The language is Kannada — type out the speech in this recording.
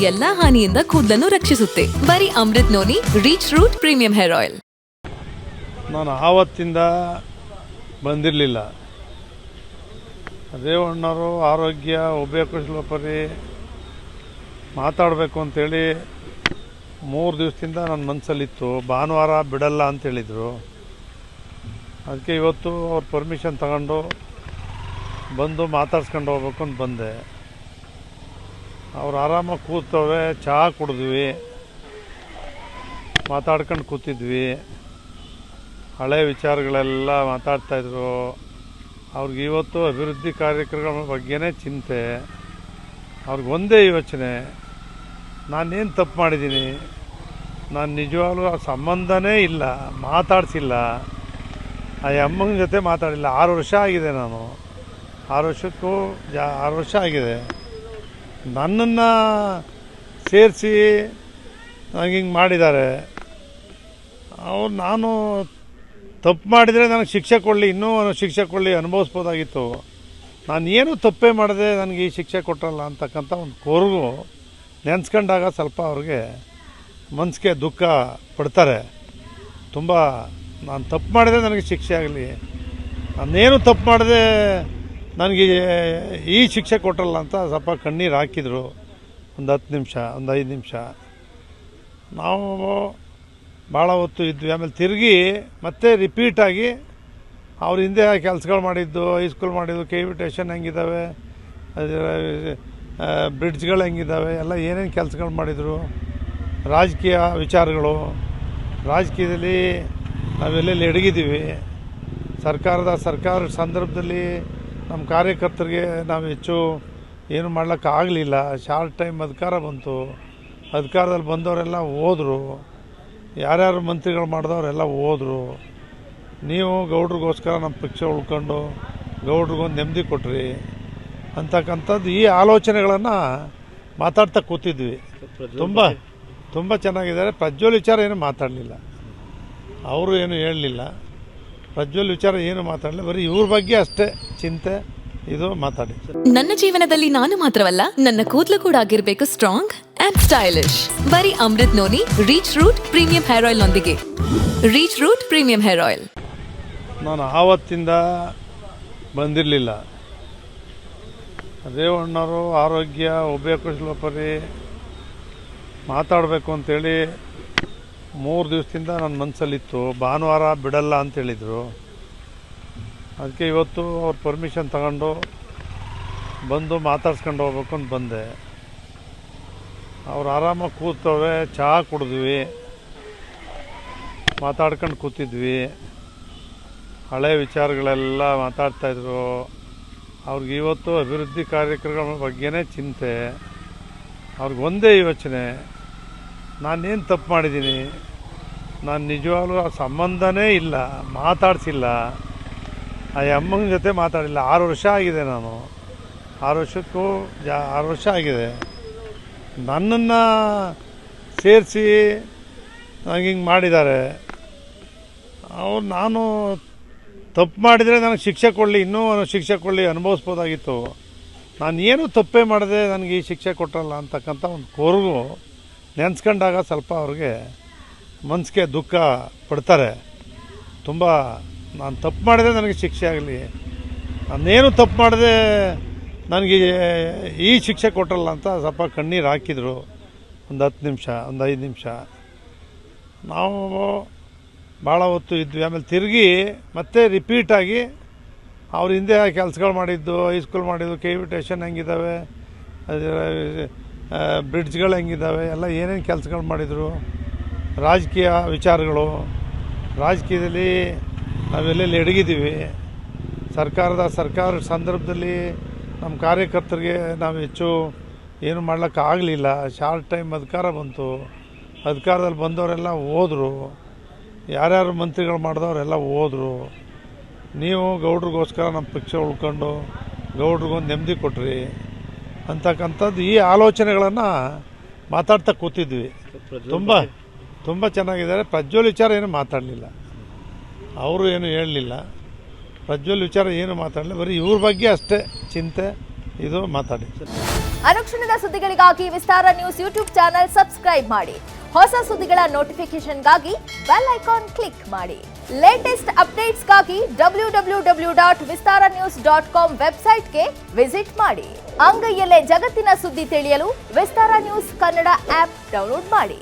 ಎಲ್ಲಾ ಹಾನಿಯಿಂದ ಕೂದಲನ್ನು ರಕ್ಷಿಸುತ್ತೆ. ಬರೀ Amrit noni reach root premium hair oil. ನಾನು ಆವತ್ತಿಂದ ಬಂದಿರಲಿಲ್ಲ. ರೇವಣ್ಣವರು ಆರೋಗ್ಯ ಉಭಯಕುಶಲೋಪರಿ ಮಾತಾಡಬೇಕು ಅಂತೇಳಿ 3 ದಿವಸದಿಂದ ನನ್ನ ಮನಸ್ಸಲ್ಲಿತ್ತು. ಭಾನುವಾರ ಬಿಡಲ್ಲ ಅಂತ ಹೇಳಿದರು. ಅದಕ್ಕೆ ಇವತ್ತು ಅವ್ರ ಪರ್ಮಿಷನ್ ತಗೊಂಡು ಬಂದು ಮಾತಾಡ್ಸ್ಕೊಂಡು ಹೋಗ್ಬೇಕು ಅಂತ ಬಂದೆ. ಅವ್ರು ಆರಾಮಾಗಿ ಕೂತವ್ರೆ, ಚಹಾ ಕುಡಿದ್ವಿ, ಮಾತಾಡ್ಕೊಂಡು ಕೂತಿದ್ವಿ. ಹಳೆ ವಿಚಾರಗಳೆಲ್ಲ ಮಾತಾಡ್ತಾಯಿದ್ರು. ಅವ್ರಿಗೆ ಇವತ್ತು ಅಭಿವೃದ್ಧಿ ಕಾರ್ಯಕ್ರಮಗಳ ಬಗ್ಗೆನೇ ಚಿಂತೆ. ಅವ್ರಿಗೆ ಒಂದೇ ಯೋಚನೆ, ನಾನೇನು ತಪ್ಪು ಮಾಡಿದ್ದೀನಿ, ನಾನು ನಿಜವಾಗ್ಲೂ ಆ ಸಂಬಂಧನೇ ಇಲ್ಲ, ಮಾತಾಡಿಸಿಲ್ಲ, ಆ ಅಮ್ಮನ ಜೊತೆ ಮಾತಾಡಿಲ್ಲ. 6 ವರ್ಷ ಆಗಿದೆ. ನಾನು 6 ವರ್ಷಕ್ಕೂ 6 ವರ್ಷ ಆಗಿದೆ. ನನ್ನನ್ನು ಸೇರಿಸಿ ನನಗೆ ಹಿಂಗೆ ಮಾಡಿದ್ದಾರೆ. ನಾನು ತಪ್ಪು ಮಾಡಿದರೆ ನನಗೆ ಶಿಕ್ಷೆ ಕೊಡಲಿ, ಇನ್ನೂ ಶಿಕ್ಷೆ ಕೊಡಲಿ, ಅನುಭವಿಸ್ಬೋದಾಗಿತ್ತು. ನಾನು ಏನೂ ತಪ್ಪೇ ಮಾಡಿದೆ, ನನಗೆ ಈ ಶಿಕ್ಷೆ ಕೊಟ್ಟರಲ್ಲ ಅಂತಕ್ಕಂಥ ಒಂದು ಕೊರಗು ನೆನೆಸ್ಕೊಂಡಾಗ ಸ್ವಲ್ಪ ಅವ್ರಿಗೆ ಮನಸ್ಸಿಗೆ ದುಃಖ ಪಡ್ತಾರೆ. ತುಂಬ ನಾನು ತಪ್ಪು ಮಾಡಿದರೆ ನನಗೆ ಶಿಕ್ಷೆ ಆಗಲಿ, ನಾನೇನು ತಪ್ಪು ಮಾಡಿದೆ ನನಗೆ ಈ ಶಿಕ್ಷೆ ಕೊಟ್ಟರಲ್ಲ ಅಂತ ಸ್ವಲ್ಪ ಕಣ್ಣೀರು ಹಾಕಿದರು. ಒಂದು 10 ನಿಮಿಷ, ಒಂದು 5 ನಿಮಿಷ ನಾವು ಭಾಳ ಹೊತ್ತು ಇದ್ವಿ. ಆಮೇಲೆ ತಿರುಗಿ ಮತ್ತೆ ರಿಪೀಟಾಗಿ ಅವ್ರ ಹಿಂದೆ ಕೆಲಸಗಳು ಮಾಡಿದ್ದು, ಹೈಸ್ಕೂಲ್ ಮಾಡಿದ್ದು, KV ಸ್ಟೇಷನ್ ಹೆಂಗಿದ್ದಾವೆ, ಬ್ರಿಡ್ಜ್ಗಳು ಹೆಂಗಿದ್ದಾವೆ, ಎಲ್ಲ ಏನೇನು ಕೆಲಸಗಳು ಮಾಡಿದರು, ರಾಜಕೀಯ ವಿಚಾರಗಳು, ರಾಜಕೀಯದಲ್ಲಿ ನಾವೆಲ್ಲೆಲ್ಲಿ ಎಡಗಿದ್ದೀವಿ, ಸರ್ಕಾರ ಸಂದರ್ಭದಲ್ಲಿ ನಮ್ಮ ಕಾರ್ಯಕರ್ತರಿಗೆ ನಾವು ಹೆಚ್ಚು ಏನು ಮಾಡ್ಲಿಕ್ಕಾಗಲಿಲ್ಲ. ಶಾರ್ಟ್ ಟೈಮ್ ಅಧಿಕಾರ ಬಂತು. ಅಧಿಕಾರದಲ್ಲಿ ಬಂದವರೆಲ್ಲ ಹೋದರು, ಯಾರ್ಯಾರು ಮಂತ್ರಿಗಳು ಮಾಡಿದವರೆಲ್ಲ ಹೋದರು. ನೀವು ಗೌಡ್ರಿಗೋಸ್ಕರ ನಮ್ಮ ಪಕ್ಷ ಉಳ್ಕೊಂಡು ಗೌಡ್ರಿಗೊಂದು ನೆಮ್ಮದಿ ಕೊಟ್ರಿ ಅಂತಕ್ಕಂಥದ್ದು ಈ ಆಲೋಚನೆಗಳನ್ನು ಮಾತಾಡ್ತಾ ಕೂತಿದ್ವಿ. ತುಂಬ ಚೆನ್ನಾಗಿದ್ದಾರೆ. ಪ್ರಜ್ವಲ್ ವಿಚಾರ ಏನು ಮಾತಾಡಲಿಲ್ಲ, ಅವರು ಏನು ಹೇಳಲಿಲ್ಲ. ಪ್ರಜ್ವಲ್ ವಿಚಾರ ಏನು ಮಾತಾಡಲಿಲ್ಲ, ಬರೀ ಇವ್ರ ಬಗ್ಗೆ ಅಷ್ಟೇ ಚಿಂತೆ ಇದು ಮಾತಾಡಿ. ನನ್ನ ಜೀವನದಲ್ಲಿ ನಾನು ಮಾತ್ರವಲ್ಲ, ನನ್ನ ಕೂದಲು ಕೂಡ ಆಗಿರ್ಬೇಕು ಸ್ಟ್ರಾಂಗ್ ಅಂಡ್ ಸ್ಟೈಲಿಶ್. ಬರೀ Amrit noni reach root premium hair oil ನೊಂದಿಗೆ. Reach root premium hair oil. ನಾನು ಆವತ್ತಿಂದ ಬಂದಿರಲಿಲ್ಲ. ರೇವಣ್ಣವರು ಆರೋಗ್ಯ ಉಭಯಕುಶಲೋಪರಿ ಮಾತಾಡಬೇಕು ಅಂತೇಳಿ 3 ದಿವಸದಿಂದ ನನ್ನ ಮನಸ್ಸಲ್ಲಿತ್ತು. ಭಾನುವಾರ ಬಿಡಲ್ಲ ಅಂತ ಹೇಳಿದರು. ಅದಕ್ಕೆ ಇವತ್ತು ಅವ್ರ ಪರ್ಮಿಷನ್ ತಗೊಂಡು ಬಂದು ಮಾತಾಡ್ಸ್ಕೊಂಡು ಹೋಗ್ಬೇಕು ಅಂತ ಬಂದೆ. ಅವ್ರು ಆರಾಮಾಗಿ ಕೂತವ್ರೆ, ಚಹಾ ಕುಡಿದ್ವಿ, ಮಾತಾಡ್ಕೊಂಡು ಕೂತಿದ್ವಿ. ಹಳೆ ವಿಚಾರಗಳೆಲ್ಲ ಮಾತಾಡ್ತಾಯಿದ್ರು. ಅವ್ರಿಗೆ ಇವತ್ತು ಅಭಿವೃದ್ಧಿ ಕಾರ್ಯಕ್ರಮಗಳ ಬಗ್ಗೆನೇ ಚಿಂತೆ. ಅವ್ರಿಗೆ ಒಂದೇ ಯೋಚನೆ, ನಾನೇನು ತಪ್ಪು ಮಾಡಿದ್ದೀನಿ, ನಾನು ನಿಜವಾಗ್ಲೂ ಆ ಸಂಬಂಧನೇ ಇಲ್ಲ, ಮಾತಾಡಿಸಿಲ್ಲ, ಆ ಅಮ್ಮನ ಜೊತೆ ಮಾತಾಡಿಲ್ಲ. 6 ವರ್ಷ ಆಗಿದೆ. ನಾನು 6 ವರ್ಷಕ್ಕೂ 6 ವರ್ಷ ಆಗಿದೆ. ನನ್ನನ್ನು ಸೇರಿಸಿ ನನಗೆ ಹಿಂಗೆ ಮಾಡಿದ್ದಾರೆ. ನಾನು ತಪ್ಪು ಮಾಡಿದರೆ ನನಗೆ ಶಿಕ್ಷೆ ಕೊಡಲಿ, ಇನ್ನೂ ಶಿಕ್ಷೆ ಕೊಡಲಿ, ಅನುಭವಿಸ್ಬೋದಾಗಿತ್ತು. ನಾನು ಏನೂ ತಪ್ಪೇ ಮಾಡಿದೆ, ನನಗೆ ಈ ಶಿಕ್ಷೆ ಕೊಟ್ಟರಲ್ಲ ಅಂತಕ್ಕಂಥ ಒಂದು ಕೊರಗು ನೆನೆಸ್ಕೊಂಡಾಗ ಸ್ವಲ್ಪ ಅವ್ರಿಗೆ ಮನಸ್ಸಿಗೆ ದುಃಖ ಪಡ್ತಾರೆ. ತುಂಬ ನಾನು ತಪ್ಪು ಮಾಡಿದರೆ ನನಗೆ ಶಿಕ್ಷೆ ಆಗಲಿ, ನಾನೇನು ತಪ್ಪು ಮಾಡಿದೆ ನನಗೆ ಈ ಶಿಕ್ಷೆ ಕೊಟ್ಟರಲ್ಲ ಅಂತ ಸ್ವಲ್ಪ ಕಣ್ಣೀರು ಹಾಕಿದರು. ಒಂದು 10 ನಿಮಿಷ, ಒಂದು 5 ನಿಮಿಷ ನಾವು ಭಾಳ ಹೊತ್ತು ಇದ್ವಿ. ಆಮೇಲೆ ತಿರುಗಿ ಮತ್ತೆ ರಿಪೀಟಾಗಿ ಅವ್ರ ಹಿಂದೆ ಕೆಲಸಗಳು ಮಾಡಿದ್ದು, ಹೈಸ್ಕೂಲ್ ಮಾಡಿದ್ದು, KV ಸ್ಟೇಷನ್ ಹೆಂಗಿದ್ದಾವೆ, ಬ್ರಿಡ್ಜ್ಗಳು ಹೆಂಗಿದ್ದಾವೆ, ಎಲ್ಲ ಏನೇನು ಕೆಲಸಗಳು ಮಾಡಿದರು, ರಾಜಕೀಯ ವಿಚಾರಗಳು, ರಾಜಕೀಯದಲ್ಲಿ ನಾವೆಲ್ಲೆಲ್ಲಿ ಎಡಗಿದ್ದೀವಿ, ಸರ್ಕಾರ ಸಂದರ್ಭದಲ್ಲಿ ನಮ್ಮ ಕಾರ್ಯಕರ್ತರಿಗೆ ನಾವು ಹೆಚ್ಚು ಏನು ಮಾಡ್ಲಿಕ್ಕಾಗಲಿಲ್ಲ. ಶಾರ್ಟ್ ಟೈಮ್ ಅಧಿಕಾರ ಬಂತು. ಅಧಿಕಾರದಲ್ಲಿ ಬಂದವರೆಲ್ಲ ಹೋದರು, ಯಾರ್ಯಾರು ಮಂತ್ರಿಗಳು ಮಾಡಿದವರೆಲ್ಲ ಹೋದರು. ನೀವು ಗೌಡ್ರಿಗೋಸ್ಕರ ನಮ್ಮ ಪಕ್ಷ ಉಳ್ಕೊಂಡು ಗೌಡ್ರಿಗೊಂದು ನೆಮ್ಮದಿ ಕೊಟ್ರಿ ಅಂತಕ್ಕಂಥದ್ದು ಈ ಆಲೋಚನೆಗಳನ್ನು ಮಾತಾಡ್ತಾ ಕೂತಿದ್ವಿ. ತುಂಬ ಚೆನ್ನಾಗಿದ್ದಾರೆ. ಪ್ರಜ್ವಲ್ ವಿಚಾರ ಏನು ಮಾತಾಡಲಿಲ್ಲ, ಅವರು ಏನು ಹೇಳಲಿಲ್ಲ. ಪ್ರಜ್ವಲ್ ವಿಚಾರ ಏನು ಮಾತಾಡಲಿಲ್ಲ, ಬರೀ ಇವ್ರ ಬಗ್ಗೆ ಅಷ್ಟೇ ಚಿಂತೆ ಇದು ಮಾತಾಡಿ. ಅನುಕ್ಷಣದ ಸುದ್ದಿಗಳಿಗಾಗಿ ವಿಸ್ತಾರ ನ್ಯೂಸ್ ಯೂಟ್ಯೂಬ್ ಚಾನೆಲ್ ಸಬ್ಸ್ಕ್ರೈಬ್ ಮಾಡಿ. ಹೊಸ ಸುದ್ದಿಗಳ ನೋಟಿಫಿಕೇಶನ್ಗಾಗಿ ಬೆಲ್ ಐಕಾನ್ ಕ್ಲಿಕ್ ಮಾಡಿ. ಲೇಟೆಸ್ಟ್ ಅಪ್ಡೇಟ್ಸ್ಗಾಗಿ www.vistaranews.com ವೆಬ್ಸೈಟ್ಗೆ ವಿಸಿಟ್ ಮಾಡಿ. ಅಂಗೈಯಲ್ಲೇ ಜಗತ್ತಿನ ಸುದ್ದಿ ತಿಳಿಯಲು ವಿಸ್ತಾರ ನ್ಯೂಸ್ ಕನ್ನಡ ಆಪ್ ಡೌನ್ಲೋಡ್ ಮಾಡಿ.